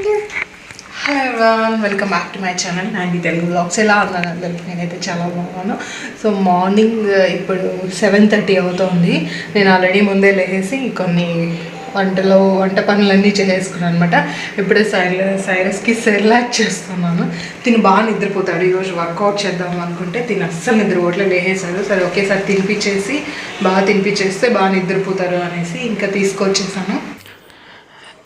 Hello everyone, welcome back to my channel నాది Telugu blogs. ఎలా ఉన్నాను అందరికి? నేనైతే చాలా బాగున్నాను. సో మార్నింగ్ ఇప్పుడు 7:30 అవుతుంది. నేను ఆల్రెడీ ముందే లేసి కొన్ని వంట పనులన్నీ చేసుకున్నాను అనమాట. ఇప్పుడే సైరస్కి సెర్లాక్ చేస్తున్నాను. తిని బాగా నిద్రపోతాడు. ఈరోజు వర్కౌట్ చేద్దాం అనుకుంటే తిని అస్సలు నిద్రపోవట్లేదు, లేసేసాడు. సరే ఒకేసారి తినిపించేస్తే బాగా నిద్రపోతారు అనేసి ఇంకా తీసుకొచ్చేసాను.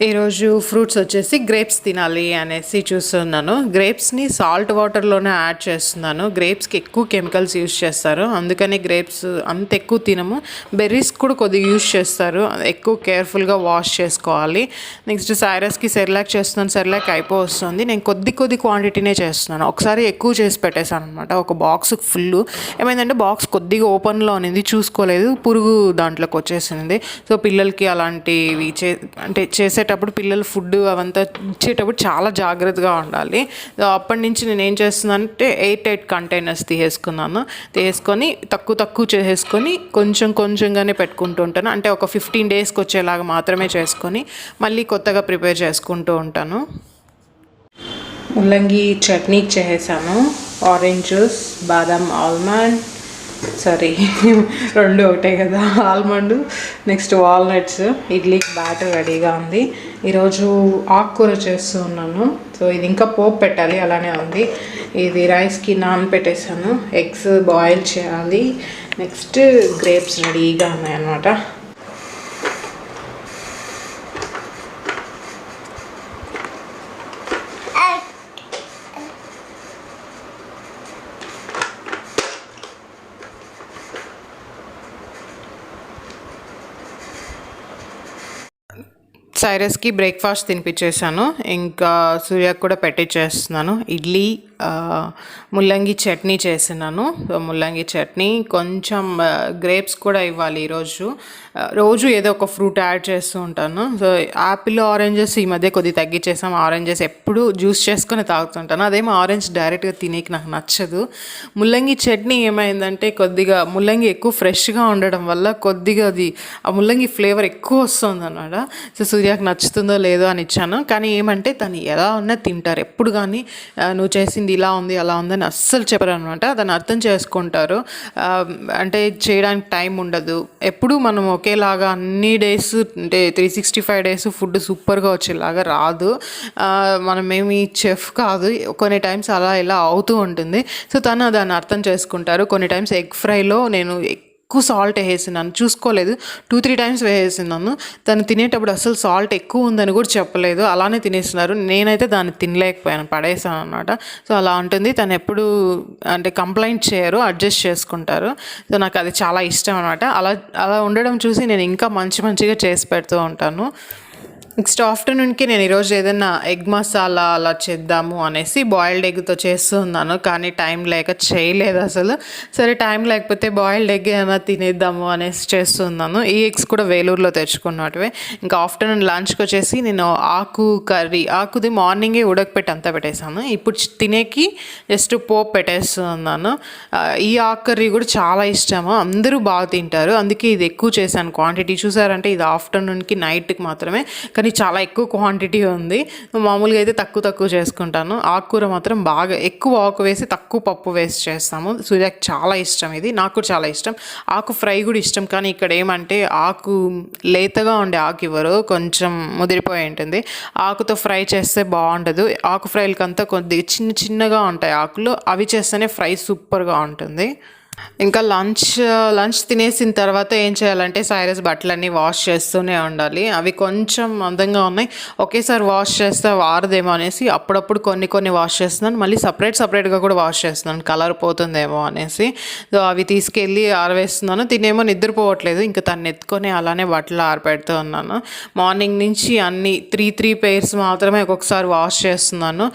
ఈరోజు ఫ్రూట్స్ వచ్చేసి గ్రేప్స్ తినాలి అనేసి చూస్తున్నాను. గ్రేప్స్ని సాల్ట్ వాటర్లోనే యాడ్ చేస్తున్నాను. గ్రేప్స్కి ఎక్కువ కెమికల్స్ యూస్ చేస్తారు, అందుకని గ్రేప్స్ అంత ఎక్కువ తినము. బెర్రీస్ కూడా కొద్దిగా యూస్ చేస్తారు, ఎక్కువ కేర్ఫుల్గా వాష్ చేసుకోవాలి. నెక్స్ట్ సైరస్కి సెర్లాక్ చేస్తున్నాను. సెర్లాక్ అయిపోతుంది. నేను కొద్ది క్వాంటిటీనే చేస్తున్నాను. ఒకసారి ఎక్కువ చేసి పెట్టేశాను అనమాట, ఒక బాక్స్ ఫుల్. ఏమైందంటే బాక్స్ కొద్దిగా ఓపెన్లో అనేది చూసుకోలేదు, పురుగు దాంట్లోకి వచ్చేసింది. సో పిల్లలకి అలాంటివి చేసేటప్పుడు పిల్లలు ఫుడ్ అవంతా ఇచ్చేటప్పుడు చాలా జాగ్రత్తగా ఉండాలి. అప్పటి నుంచి నేను ఏం చేస్తున్నానంటే 8 కంటైనర్స్ తీసుకొని తక్కువ చేసేసుకొని కొంచెంగానే పెట్టుకుంటూ ఉంటాను. అంటే ఒక 15 డేస్కి వచ్చేలాగా మాత్రమే చేసుకొని మళ్ళీ కొత్తగా ప్రిపేర్ చేసుకుంటూ ఉంటాను. ముల్లంగి చట్నీ చేసాను. ఆరెంజ్ జ్యూస్, బాదం, ఆల్మండ్, రెండు ఒకటే కదా, ఆల్మండ్, నెక్స్ట్ వాల్నట్స్. ఇడ్లీకి బ్యాటర్ రెడీగా ఉంది. ఈరోజు ఆకుకూర చేస్తూ ఉన్నాను. సో ఇది ఇంకా పోపు పెట్టాలి, అలానే ఉంది. ఇది రైస్కి నానబెట్టేసాను. ఎగ్స్ బాయిల్ చేయాలి. నెక్స్ట్ గ్రేప్స్ రెడీగా ఉన్నాయన్నమాట. సైరస్కి బ్రేక్ఫాస్ట్ తినిపించేసాను. ఇంకా సూర్యకు కూడా పెట్టించేస్తున్నాను. ఇడ్లీ, ముల్లంగి చట్నీ చేసినాను. సో ముల్లంగి చట్నీ, కొంచెం గ్రేప్స్ కూడా ఇవ్వాలి రోజు ఏదో ఒక ఫ్రూట్ యాడ్ చేస్తూ ఉంటాను. సో యాపిల్, ఆరెంజెస్ ఈ మధ్య కొద్దిగా తగ్గించేసాం. ఆరెంజెస్ ఎప్పుడు జ్యూస్ చేసుకొని తాగుతుంటాను. అదేమో ఆరెంజ్ డైరెక్ట్గా తినేకి నాకు నచ్చదు. ముల్లంగి చట్నీ ఏమైందంటే కొద్దిగా ముల్లంగి ఎక్కువ ఫ్రెష్గా ఉండడం వల్ల కొద్దిగా ఆ ముల్లంగి ఫ్లేవర్ ఎక్కువ వస్తుంది అన్నమాట. సో సూర్యకు నచ్చుతుందో లేదో అని ఇచ్చాను. కానీ ఏమంటే తను ఎలా ఉన్నా తింటారు. ఎప్పుడు కానీ నువ్వు చేసింది ఇలా ఉంది అలా ఉందని అస్సలు చెప్పరు అనమాట. దాన్ని అర్థం చేసుకుంటారు. అంటే చేయడానికి టైం ఉండదు. ఎప్పుడు మనం ఒకేలాగా అన్ని డేస్, అంటే 365 డేస్ ఫుడ్ సూపర్గా వచ్చేలాగా రాదు. మనమేమి చెఫ్ కాదు. కొన్ని టైమ్స్ అలా ఇలా అవుతూ ఉంటుంది. సో తను దాన్ని అర్థం చేసుకుంటారు. కొన్ని టైమ్స్ ఎగ్ ఫ్రైలో నేను ఎక్కువ సాల్ట్ వేసేసినాను, చూసుకోలేదు. 2-3 టైమ్స్ వేసేసినాను. తను తినేటప్పుడు అసలు సాల్ట్ ఎక్కువ ఉందని కూడా చెప్పలేదు, అలానే తినేస్తున్నారు. నేనైతే దాన్ని తినలేకపోయాను, పడేసాను అనమాట. సో అలా ఉంటుంది. తను ఎప్పుడు అంటే కంప్లైంట్ చేయరు, అడ్జస్ట్ చేసుకుంటారు. సో నాకు అది చాలా ఇష్టం అనమాట. అలా ఉండడం చూసి నేను ఇంకా మంచిగా చేసి పెడుతూ ఉంటాను. నెక్స్ట్ ఆఫ్టర్నూన్కి నేను ఈరోజు ఏదైనా ఎగ్ మసాలా అలా చేద్దాము అనేసి బాయిల్డ్ ఎగ్తో చేస్తూ ఉన్నాను. కానీ టైం లేక చేయలేదు అసలు. సరే టైం లేకపోతే బాయిల్డ్ ఎగ్ ఏమైనా తినేద్దాము అనేసి చేస్తున్నాను. ఈ ఎగ్స్ కూడా వేలూరులో తెచ్చుకున్నట్టువే. ఇంకా ఆఫ్టర్నూన్ లంచ్కి వచ్చేసి నేను ఆకుది మార్నింగే ఉడకపెట్టి అంతా పెట్టేశాను. ఇప్పుడు తినేకి జస్ట్ పోపు పెట్టేస్తున్నాను. ఈ ఆకు కర్రీ కూడా చాలా ఇష్టము, అందరూ బాగా తింటారు. అందుకే ఇది ఎక్కువ చేశాను. క్వాంటిటీ చూసారంటే ఇది ఆఫ్టర్నూన్కి నైట్కి మాత్రమే, కానీ చాలా ఎక్కువ క్వాంటిటీ ఉంది. మామూలుగా అయితే తక్కువ చేసుకుంటాను. ఆకుకూర మాత్రం బాగా ఎక్కువ ఆకు వేసి తక్కువ పప్పు వేసి చేస్తాము. సూర్యకి చాలా ఇష్టం ఇది, నాకు చాలా ఇష్టం. ఆకు ఫ్రై కూడా ఇష్టం, కానీ ఇక్కడ ఏమంటే ఆకు లేతగా ఉండే ఆకు ఇవ్వరు, కొంచెం ముదిరిపోయి ఉంటుంది. ఆకుతో ఫ్రై చేస్తే బాగుండదు. ఆకు ఫ్రైలకంతా కొద్దిగా చిన్నగా ఉంటాయి ఆకులు, అవి చేస్తేనే ఫ్రై సూపర్గా ఉంటుంది. ఇంకా లంచ్ తినేసిన తర్వాత ఏం చేయాలంటే సైరస్ బట్టలన్నీ వాష్ చేస్తూనే ఉండాలి. అవి కొంచెం అందంగా ఉన్నాయి, ఒకేసారి వాష్ చేస్తే వారదేమో అనేసి అప్పుడప్పుడు కొన్ని వాష్ చేస్తున్నాను. మళ్ళీ సపరేట్గా కూడా వాష్ చేస్తున్నాను, కలర్ పోతుందేమో అనేసి. సో అవి తీసుకెళ్ళి ఆరవేస్తున్నాను. తినేమో నిద్రపోవట్లేదు, ఇంకా తను ఎత్తుకొని అలానే బట్టలు ఆరపెడుతూ ఉన్నాను. మార్నింగ్ నుంచి అన్ని 3 పేర్స్ మాత్రమే ఒక్కొక్కసారి వాష్ చేస్తున్నాను.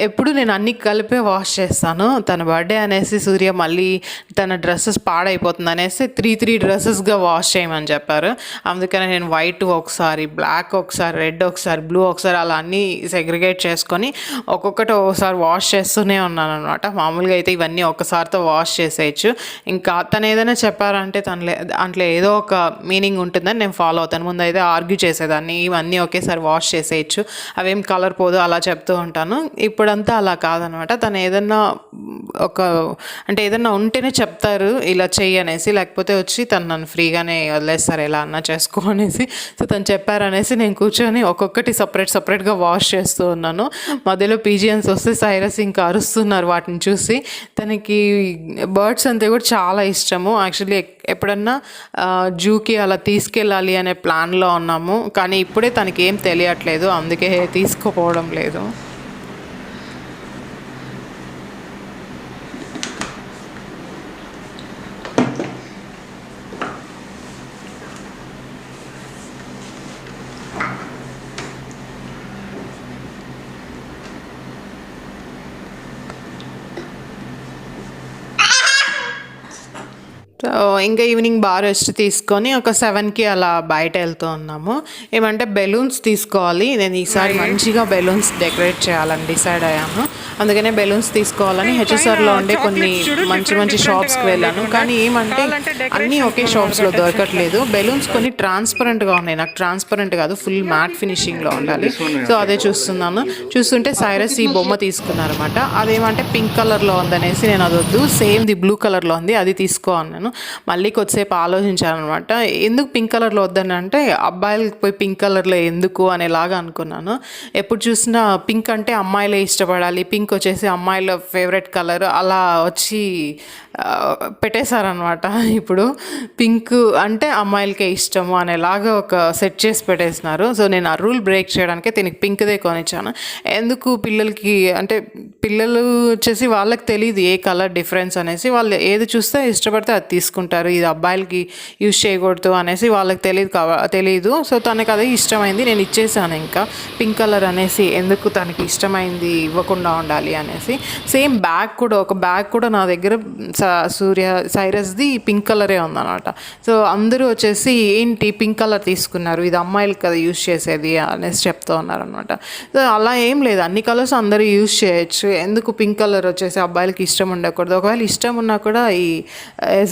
ఎప్పుడు నేను అన్ని కలిపే వాష్ చేస్తాను. తన బర్త్డే అనేసి సూర్య మళ్ళీ తన తన డ్రెస్సెస్ పాడైపోతుంది అనేసి 3 డ్రెస్సెస్గా వాష్ చేయమని చెప్పారు. అందుకని నేను వైట్ ఒకసారి, బ్లాక్ ఒకసారి, రెడ్ ఒకసారి, బ్లూ ఒకసారి అలా అన్నీ సెగ్రిగేట్ చేసుకొని ఒక్కొక్కటి ఒకసారి వాష్ చేస్తూనే ఉన్నాను అనమాట. మామూలుగా అయితే ఇవన్నీ ఒకసారితో వాష్ చేసేయచ్చు. ఇంకా తను ఏదైనా చెప్పారంటే దాంట్లో ఏదో ఒక మీనింగ్ ఉంటుందని నేను ఫాలో అవుతాను. ముందు అయితే ఆర్గ్యూ చేసేదాన్ని, ఇవన్నీ ఒకేసారి వాష్ చేసేయచ్చు, అవేం కలర్ పోదు అలా చెప్తూ ఉంటాను. ఇప్పుడంతా అలా కాదనమాట. తను ఏదన్నా అంటే ఏదన్నా ఉంటేనే చెప్తారు ఇలా చెయ్యి అనేసి, లేకపోతే వచ్చి తను నన్ను ఫ్రీగానే వదిలేస్తారు ఎలా అన్నా చేసుకో అనేసి. సో తను చెప్పారనేసి నేను కూర్చొని ఒక్కొక్కటి సపరేట్గా వాష్ చేస్తూ ఉన్నాను. మధ్యలో పీజియన్స్ వస్తే సైరస్ ఇంకా అరుస్తున్నారు వాటిని చూసి. తనకి బర్డ్స్ అంతే కూడా చాలా ఇష్టము. యాక్చువల్లీ ఎప్పుడన్నా జూకి అలా తీసుకెళ్ళాలి అనే ప్లాన్లో ఉన్నాము, కానీ ఇప్పుడే తనకి ఏం తెలియట్లేదు, అందుకే తీసుకుపోవడం లేదు. సో ఇంకా ఈవినింగ్ బాగా రెస్ట్ తీసుకొని ఒక 7కి అలా బయట వెళ్తూ ఉన్నాము. ఏమంటే బెలూన్స్ తీసుకోవాలి, నేను ఈసారి మంచిగా బెలూన్స్ డెకరేట్ చేయాలని డిసైడ్ అయ్యాను. అందుకనే బెలూన్స్ తీసుకోవాలని హెచ్ఎస్ఆర్లో ఉండే కొన్ని మంచి షాప్స్కి వెళ్ళాను. కానీ ఏమంటే అన్నీ ఒకే షాప్స్లో దొరకట్లేదు. బెలూన్స్ కొన్ని ట్రాన్స్పరెంట్గా ఉన్నాయి, నాకు ట్రాన్స్పరెంట్ కాదు, ఫుల్ మ్యాట్ ఫినిషింగ్లో ఉండాలి. సో అదే చూస్తున్నాను. చూస్తుంటే సైరస్ ఈ బొమ్మ తీసుకున్నారన్నమాట. అదేమంటే పింక్ కలర్లో ఉందనేసి నేను అది వద్దు, సేమ్ది బ్లూ కలర్లో ఉంది అది తీసుకో అన్నాను. మళ్ళీ కొద్దిసేపు ఆలోచించానమాట. ఎందుకు పింక్ కలర్లో వద్దని అంటే అబ్బాయిలకి పోయి పింక్ కలర్లో ఎందుకు అనేలాగా అనుకున్నాను. ఎప్పుడు చూసినా పింక్ అంటే అమ్మాయిలే ఇష్టపడాలి, పింక్ వచ్చేసి అమ్మాయిల ఫేవరెట్ కలర్ అలా వచ్చి పెట్టేశారనమాట. ఇప్పుడు పింక్ అంటే అమ్మాయిలకే ఇష్టము అనేలాగా ఒక సెట్ చేసి పెట్టేసినారు. సో నేను ఆ రూల్ బ్రేక్ చేయడానికి దీనికి పింక్దే కొనిచ్చాను. ఎందుకు పిల్లలకి అంటే పిల్లలు వచ్చేసి వాళ్ళకి తెలియదు ఏ కలర్ డిఫరెన్స్ అనేసి, వాళ్ళు ఏది చూస్తే ఇష్టపడితే అది తీసుకుంటారు. ఇది అబ్బాయిలకి యూజ్ చేయకూడదు అనేసి వాళ్ళకి తెలియదు. సో తనకు అదే ఇష్టమైంది, నేను ఇచ్చేసాను. ఇంకా పింక్ కలర్ అనేసి ఎందుకు తనకి ఇష్టమైంది ఇవ్వకుండా ఉండాలి అనేసి. సేమ్ బ్యాగ్ కూడా, ఒక బ్యాగ్ కూడా నా దగ్గర సైరస్ది పింక్ కలరే ఉందన్నమాట. సో అందరూ వచ్చేసి ఏంటి పింక్ కలర్ తీసుకున్నారు, ఇది అమ్మాయిలకి కదా యూజ్ చేసేది అనేసి చెప్తూ ఉన్నారనమాట. సో అలా ఏం లేదు, అన్ని కలర్స్ అందరూ యూజ్ చేయొచ్చు. ఎందుకు పింక్ కలర్ వచ్చేసి అబ్బాయిలకి ఇష్టం ఉండకూడదు? ఒకవేళ ఇష్టం ఉన్నా కూడా ఈ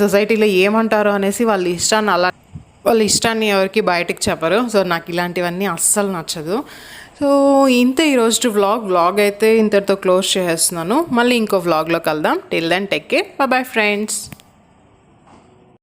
సొసైటీలో ఏమంటారో అనేసి వాళ్ళ ఇష్టాన్ని ఎవరికి బయటకు చెప్పరు. సో నాకు ఇలాంటివన్నీ అస్సలు నచ్చదు. సో ఇంత ఈరోజు వ్లాగ్ అయితే ఇంతటితో క్లోజ్ చేస్తున్నాను. మళ్ళీ ఇంకో వ్లాగ్లో కలుద్దాం. Till then take care, bye friends.